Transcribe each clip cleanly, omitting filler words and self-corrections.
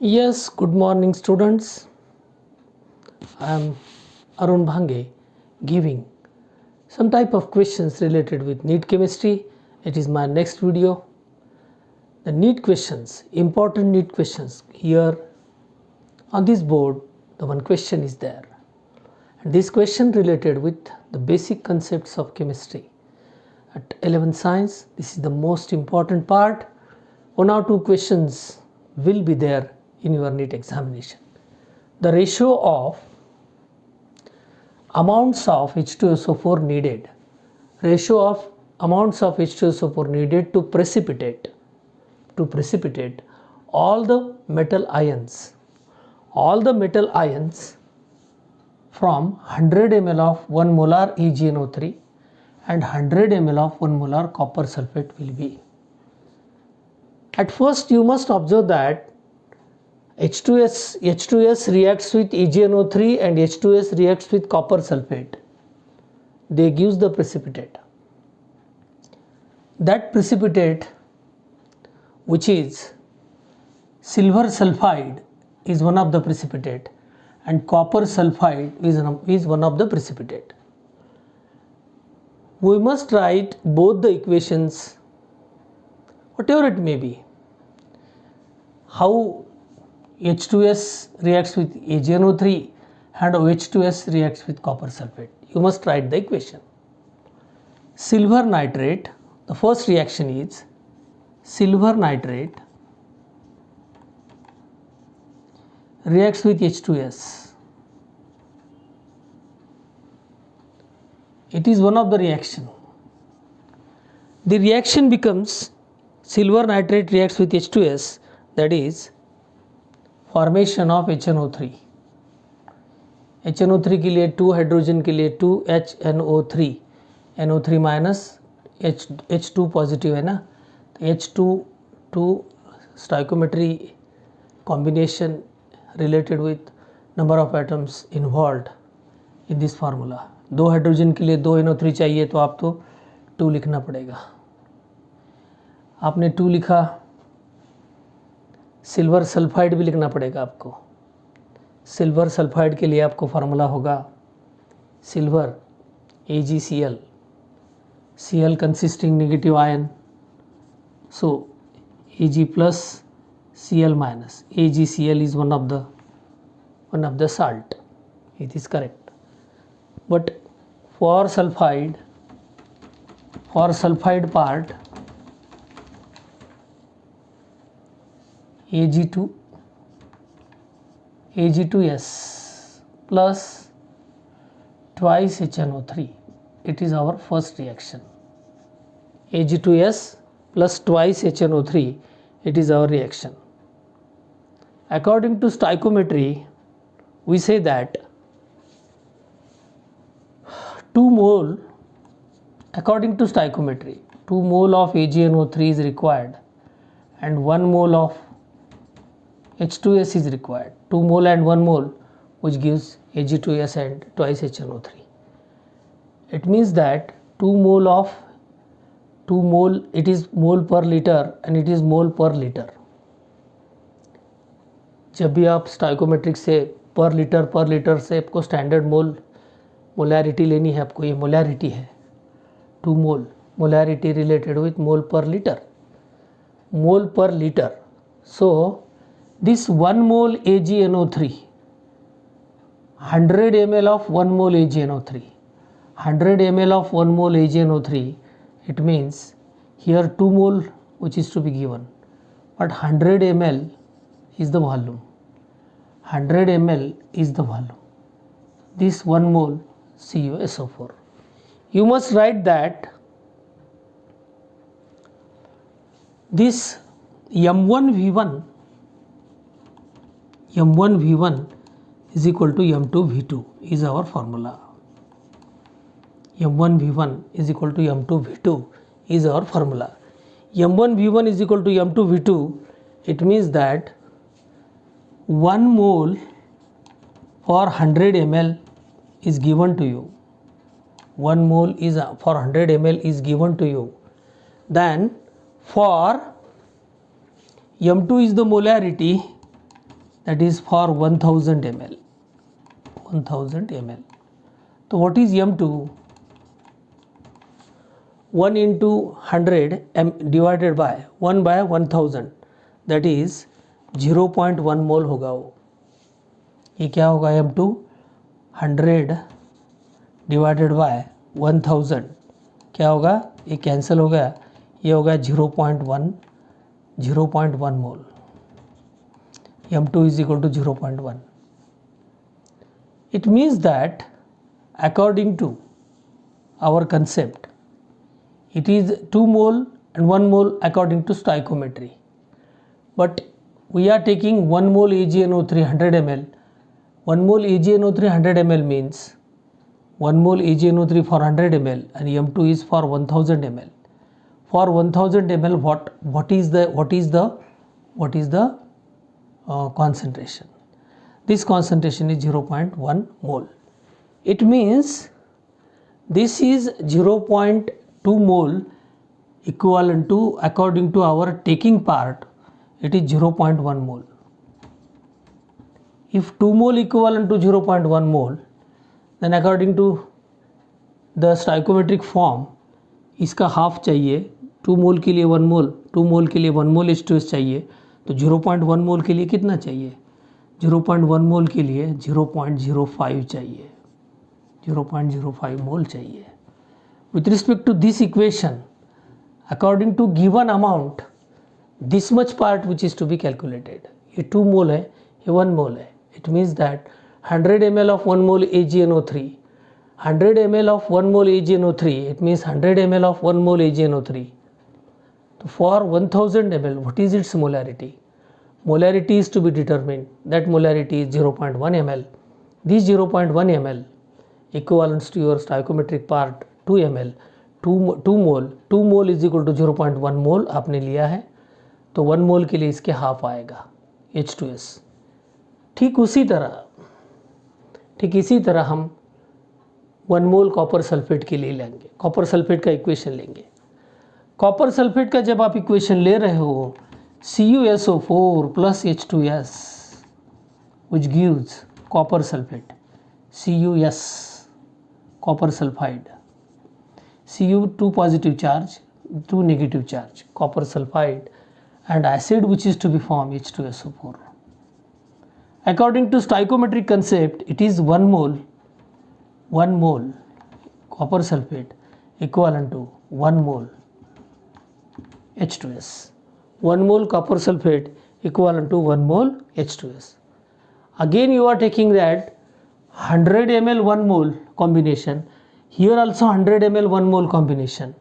Yes, good morning students. I am Arun Bhange giving some type of questions related with NEET chemistry. It is my next video. The NEET questions, important NEET questions. Here on this board, the one question is there. And this question related with the basic concepts of chemistry. At 11th science, this is the most important part. One or two questions will be there in your NEET examination. The ratio of amounts of H2SO4 needed, ratio of amounts of H2SO4 needed to precipitate all the metal ions from 100 ml of 1 molar AgNO3 and 100 ml of 1 molar copper sulfate will be. At first you must observe that H2S reacts with AgNO3 and H2S reacts with copper sulfate. They gives the precipitate. That precipitate, which is silver sulfide, is one of the precipitate, and copper sulfide is one of the precipitate. We must write both the equations, whatever it may be. How H2S reacts with AgNO3 and H2S reacts with copper sulfate. You must write the equation. Silver nitrate, the first reaction is silver nitrate reacts with H2S. It is one of the reaction. The reaction becomes silver nitrate reacts with H2S, that is formation of HNO3. HNO3 के लिए 2 hydrogen के लिए 2 HNO3, NO3 minus H2 positive है ना, तो H2 stoichiometry combination related with number of atoms involved in this formula. 2 hydrogen के लिए 2 NO3 चाहिए तो आप तो 2 लिखना पड़ेगा. आपने 2 लिखा. सिल्वर सल्फाइड भी लिखना पड़ेगा आपको. सिल्वर सल्फाइड के लिए आपको फार्मूला होगा silver AgCl, Cl consisting negative ion, so Ag plus Cl minus. AgCl is one of the salt. It is correct. But for sulfide part, Ag2S plus twice HNO3. It is our first reaction. Ag2S plus twice HNO3. It is our reaction. According to stoichiometry, we say that 2 mole, according to stoichiometry, 2 mole of AgNO3 is required and 1 mole of H2S is required. 2 mole and 1 mole, which gives Ag2S and twice HNO3. It means that 2 mole, it is mole per liter and it is mole per liter. जब भी आप stoichiometric से पर litre से आपको standard molarity लेनी है, आपको ये मोलैरिटी है 2 मोल, मोलैरिटी रिलेटेड विथ मोल पर litre. So this 1 mole AgNO3, 100 ml of 1 mole AgNO3, 100 ml of 1 mole AgNO3, it means here 2 mole which is to be given, but 100 ml is the volume. 100 ml is the volume. This 1 mole CuSO4. You must write that this M1V1 is equal to M2V2 is our formula. M1V1 is equal to M2V2 is our formula. M1V1 is equal to M2V2. It means that 1 mole for 100 ml is given to you. 1 mole is for 100 ml is given to you. Then for M2 is the molarity that is for 1000 ml. 1000 ml. So what is M2? 1 into 100 divided by 1 by 1000, that is 0.1 मोल होगा वो. ये क्या होगा M2? 100 divided by 1000 क्या होगा? ये cancel हो गया, ये होगा 0.1 मोल. M2 is equal to 0.1. It means that according to our concept, it is 2 mole and 1 mole according to stoichiometry. But we are taking 1 mole AgNO3 100 ml. 1 mole AgNO3 100 ml means 1 mole AgNO3 for 100 ml and M2 is for 1000 ml. For 1000 ml, what is the concentration? This concentration is 0.1 mole. It means this is 0.2 mole equivalent to, according to our taking part, it is 0.1 mole. If 2 mole equivalent to 0.1 mole, then according to the stoichiometric form, इसका half चाहिए. 2 मोल के लिए 1 मोल, 2 मोल के लिए 1 मोल H2S चाहिए, तो 0.1 मोल के लिए कितना चाहिए? 0.1 मोल के लिए 0.05 चाहिए, 0.05 मोल चाहिए. With respect to this equation, according to given amount, this much part which is to be calculated. ये 2 मोल है, ये 1 मोल है. It means that 100 ml of 1 mole AgNO3, 100 ml of 1 mole AgNO3, it means 100 ml of 1 mole AgNO3. So for 1000 ml, what is its molarity? Molarity is to be determined. That molarity is 0.1 ml. This 0.1 ml equivalents to your stoichiometric part 2 ml. 2 mole is equal to 0.1 mole आपने लिया है, तो 1 मोल के लिए इसके half आएगा H2S. ठीक इसी तरह हम 1 मोल कॉपर सल्फेट के लिए लेंगे. कॉपर सल्फेट का इक्वेशन लेंगे. कॉपर सल्फेट का जब आप इक्वेशन ले रहे हो, CuSO4 plus H2S which gives copper sulfate, CuS, copper sulfide, Cu 2 positive charge, 2 negative charge, copper sulfide, and acid which is to be formed H2SO4. According to stoichiometric concept, it is 1 mole copper sulfate equivalent to 1 mole H2S. 1 mole copper sulfate equivalent to 1 mole H2S. Again you are taking that 100 ml 1 mole combination, here also 100 ml 1 mole combination,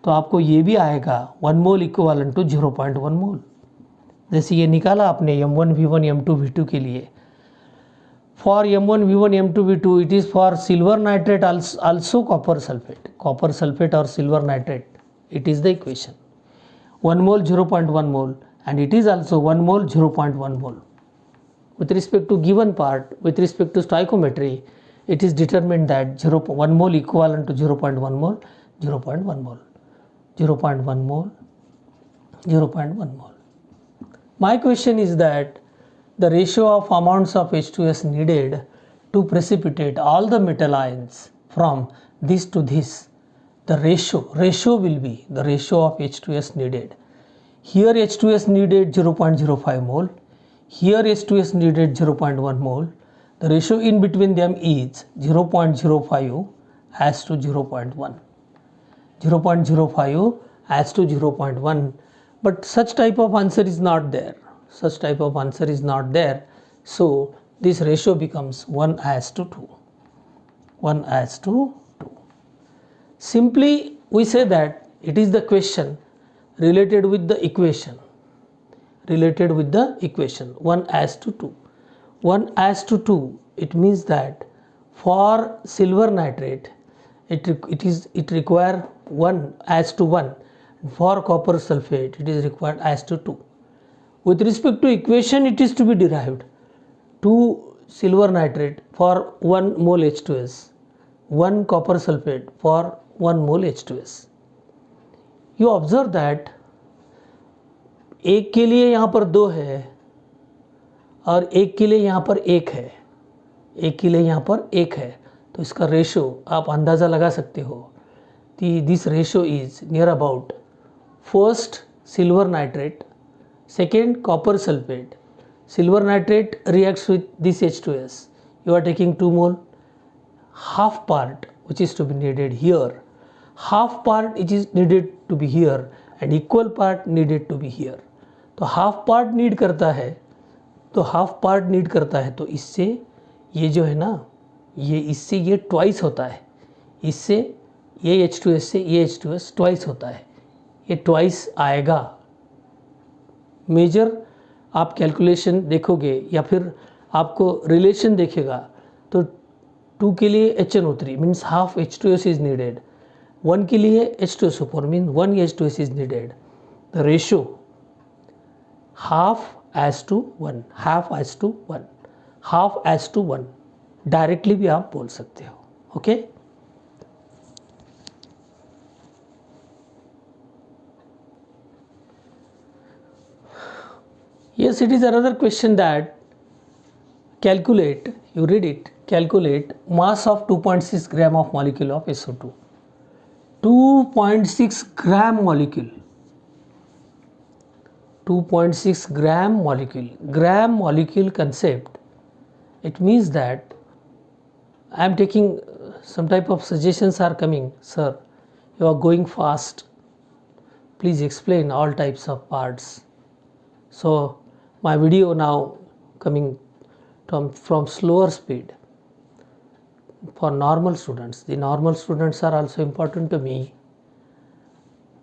तो आपको ये भी आएगा 1 mole equivalent to 0.1 mole. जैसे ये निकाला आपने M1 V1 M2 V2 के लिए. For M1 V1 M2 V2, it is for silver nitrate also copper sulfate or silver nitrate. It is the equation. 1 mole 0.1 mole and it is also 1 mole 0.1 mole. With respect to given part, with respect to stoichiometry, it is determined that 1 mole equivalent to 0.1 mole, 0.1 mole, 0.1 mole, 0.1 mole. My question is that the ratio of amounts of H2S needed to precipitate all the metal ions from this to this, the ratio will be the ratio of H2S needed. Here H2S needed 0.05 mole, here H2S needed 0.1 mole. The ratio in between them is 0.05 as to 0.1. 0.05 as to 0.1. But such type of answer is not there. So this ratio becomes 1 as to 2. 1 as to 2. Simply we say that it is the question related with the equation. 1 as to 2. 1 as to 2, it means that for silver nitrate it require 1 as to 1. For copper sulfate it is required as to 2. With respect to equation, it is to be derived 2 silver nitrate for 1 mole H2S, 1 copper sulfate for 1 mole H2S. You observe that एक के लिए यहाँ पर 2 है और एक के लिए यहाँ पर एक है, एक के लिए यहाँ पर एक है, तो इसका रेशो आप अंदाज़ा लगा सकते हो। This ratio is near about first silver nitrate, second copper sulphate. Silver nitrate reacts with this H2S. You are taking 2 mole, half part which is to be needed here, half part which is needed to be here and equal part needed to be here. तो half part need करता है, तो half part need करता है, तो इससे ये जो है ना, ये इससे ये twice होता है, इससे ये H2S से ये H2S twice होता है, ये twice आएगा. मेजर आप कैलकुलेशन देखोगे या फिर आपको रिलेशन देखेगा तो 2 के लिए HNO3 means half H2S is needed, 1 के लिए H2SO4 mean 1 H2S is needed. The ratio half as to 1, half as to 1, half as to 1 directly भी आप बोल सकते हो. Okay Yes, it is another question that calculate, you read it, calculate mass of 2.6 gram of molecule of SO2. 2.6 gram molecule. 2.6 gram molecule. Gram molecule concept. It means that I am taking some type of suggestions are coming. Sir, you are going fast. Please explain all types of parts. So, my video now coming from slower speed for normal students. The normal students are also important to me.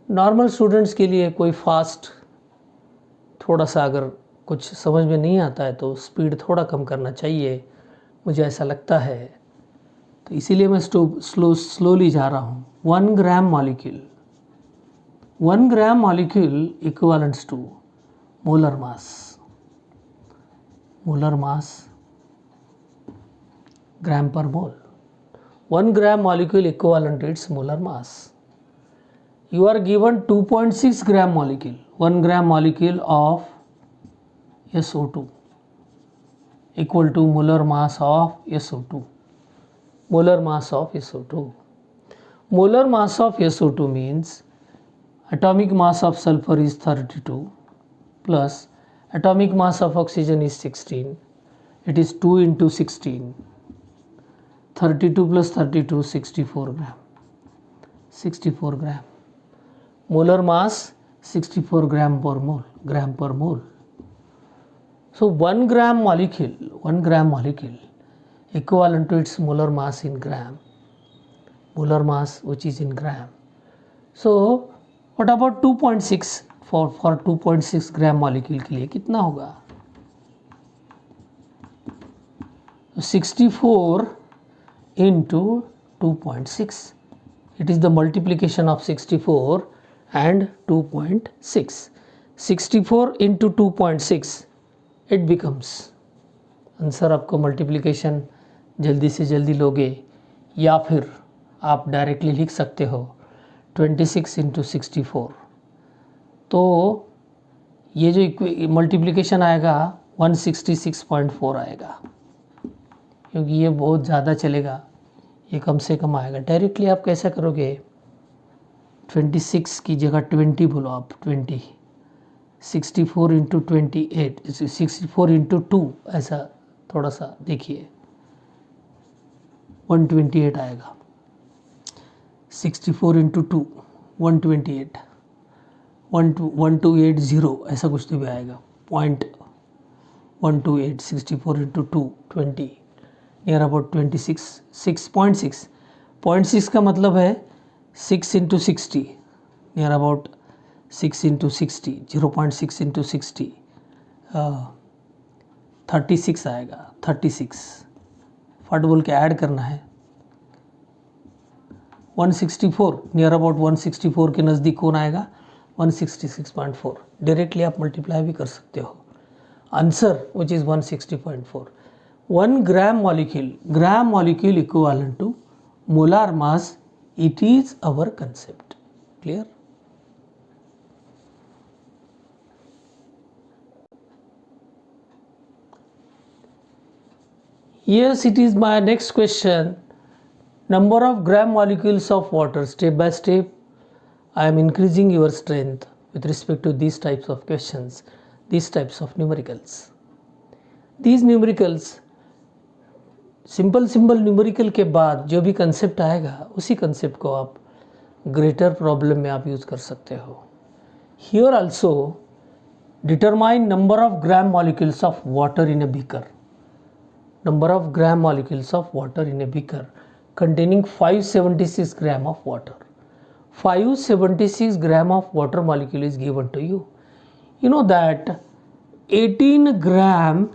Normal students के लिए कोई fast थोड़ा सा अगर कुछ समझ में नहीं आता है तो स्पीड थोड़ा कम करना चाहिए, मुझे ऐसा लगता है. तो इसीलिए मैं स्लोली जा रहा हूँ. 1 gram molecule, 1 gram molecule equivalents to molar mass. Molar mass gram per mole. 1 gram molecule equivalent to its molar mass. You are given 2.6 gram molecule, 1 gram molecule of SO2 equal to molar mass of SO2. Molar mass of SO2. Molar mass of SO2 means atomic mass of sulfur is 32 plus atomic mass of oxygen is 16. It is 2 into 16. 32 plus 32, 64 gram. 64 gram. Molar mass 64 gram per mole. Gram per mole. So 1 gram molecule equivalent to its molar mass in gram. Molar mass which is in gram. So what about 2.6? For 2.6 gram molecule के लिए कितना होगा? 64 into 2.6. It is the multiplication of 64 and 2.6. 64 into 2.6 it becomes. Answer आपको multiplication जल्दी से जल्दी लोगे या फिर आप डायरेक्टली लिख सकते हो 26 into 64. तो ये जो मल्टीप्लिकेशन आएगा 166.4 आएगा, क्योंकि ये बहुत ज़्यादा चलेगा, ये कम से कम आएगा. डायरेक्टली आप कैसा करोगे? 26 की जगह 20 बोलो आप, 20. 64 इंटू 28, 64 इंटू 2, ऐसा थोड़ा सा देखिए, 128 आएगा. 64 इंटू 2, 128. 1280 ऐसा कुछ तो भी आएगा. 0.128, 64 इंटू 2, 20, नियर अबाउट 26, 6.6. 0.6 का मतलब है 6 into 60, near about 6 into 60, 0.6 into 60, 36 आएगा. 36 फट बोल के ऐड करना है. 164 नियर अबाउट 164 के नज़दीक कौन आएगा? 166.4. डायरेक्टली आप मल्टीप्लाई भी कर सकते हो. Answer which is 160.4. 1 gram molecule equivalent to molar mass. It is our concept. Clear? Yes, it is my next question. Number of gram molecules of water, step by step. I am increasing your strength with respect to these types of questions, these types of numericals. These numericals, simple simple numerical के बाद जो भी concept आएगा उसी concept को आप greater problem में आप यूज़ कर सकते हो. Here also determine number of gram molecules of water in a beaker. Number of gram molecules of water in a beaker containing 576 gram of water. 576 gram of water molecule is given to you. You know that 18 gram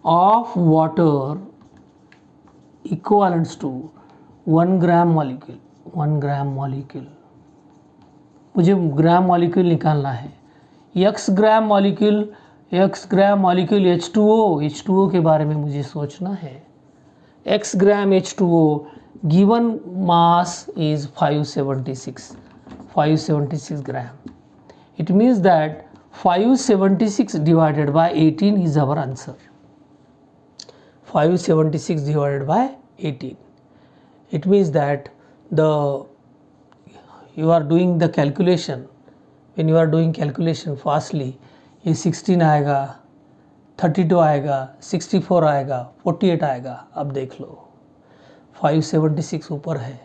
of water equivalents to 1 gram molecule. 1 gram molecule. मुझे gram molecule निकालना है. x gram molecule H2O के बारे में मुझे सोचना है. x gram H2O given mass is 576 gram. It means that 576 divided by 18 is our answer. 576 divided by 18. It means that you are doing the calculation. When you are doing calculation fastly, ये 16 आएगा, 32 आएगा, 64 आएगा, 48 आएगा. अब देख लो 576 ऊपर है.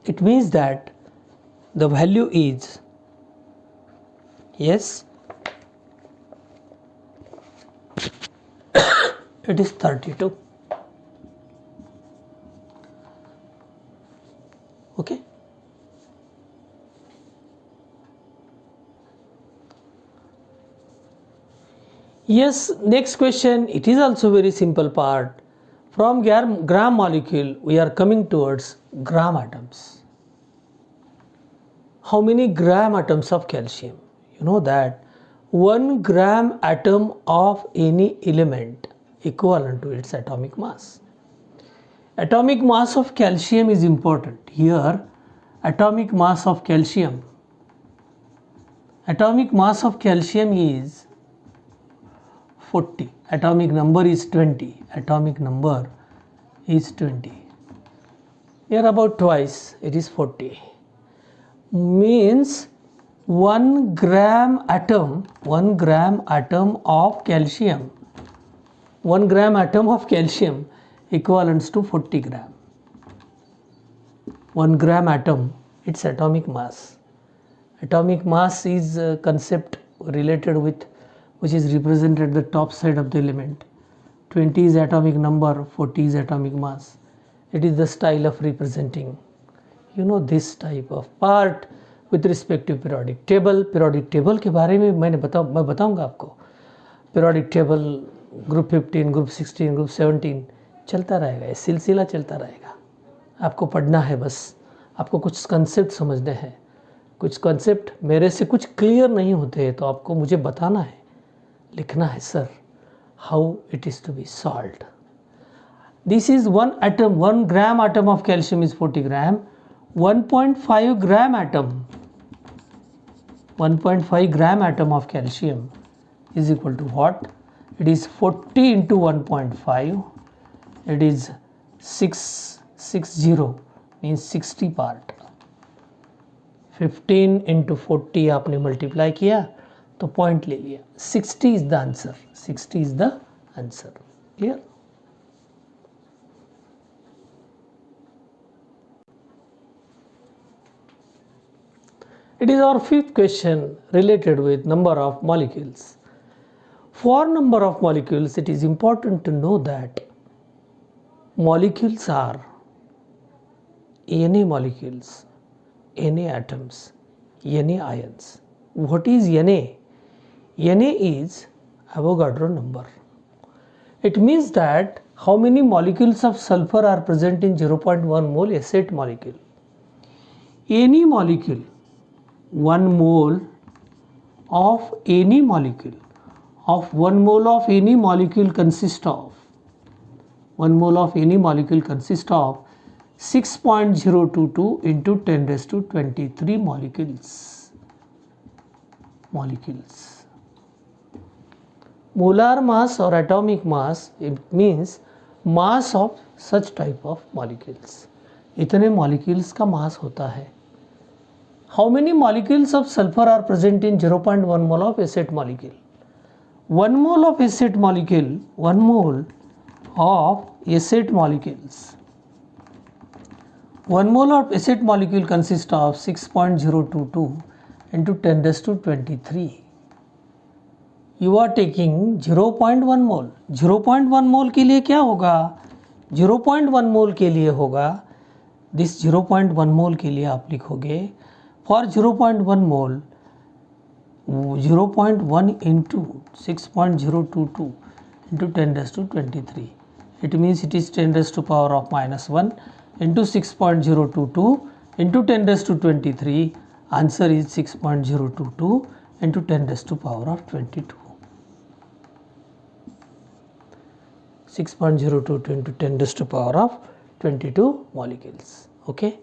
It means that the value is, yes, it is 32. Okay. Yes, next question, it is also very simple part. From gram molecule we are coming towards gram atoms. How many gram atoms of calcium? You know that 1 gram atom of any element equivalent to its atomic mass. Atomic mass of calcium is important. Here atomic mass of calcium is 40. Atomic number is 20. Atomic number is 20. Here about twice, it is 40. Means 1 gram atom of calcium, 1 gram atom of calcium equivalents to 40 gram. 1 gram atom, its atomic mass. Atomic mass is a concept related with which is represented at the top side of the element. 20 is atomic number, 40 is atomic mass. It is the style of representing, you know, this type of part with respect to periodic table. Periodic table के बारे में मैं बताऊंगा आपको. Periodic table group 15, group 16, group 17 चलता रहेगा, ये सिलसिला चलता रहेगा. आपको पढ़ना है, बस आपको कुछ कंसेप्ट समझने हैं. कुछ कंसेप्ट मेरे से कुछ क्लियर नहीं होते हैं तो आपको मुझे बताना है, लिखना है, sir how it is to be solved. This is 1 atom, 1 gram atom of calcium is 40 gram. 1.5 gram atom, 1.5 gram atom of calcium is equal to what? It is 40 into 1.5. It is 660 means 60 part. 15 into 40 आपने multiply किया तो point ले लिया. 60 is the answer. 60 is the answer. Clear? It is our fifth question related with number of molecules. For number of molecules, it is important to know that molecules are Na molecules, Na atoms, Na ions. What is Na? Na is Avogadro number. It means that how many molecules of sulfur are present in 0.1 mole acid molecule. Any molecule, 1 mole of any molecule, of 1 mole of any molecule consists of 6.022 into 10 raised to 23 molecules. molar mass or atomic mass, it means mass of such type of molecules. इतने molecules का mass होता है. How many molecules of sulfur are present in 0.1 mole of acid molecule? 1 mole of acid molecule, 1 mole of acid molecules. 1 mole of acid molecule consists of 6.022 into 10 raised to 23. You are taking 0.1 mole. 0.1 mole के लिए क्या होगा? 0.1 mole के लिए होगा, this 0.1 mole के लिए आप लिखोगे for 0.1 mole 0.1 into 6.022 into 10 raised to 23. It means it is 10 raised to power of minus 1 into 6.022 into 10 raised to 23. Answer is 6.022 into 10 raised to power of 22. 6.022 into 10 raised to power of 22 molecules. Okay.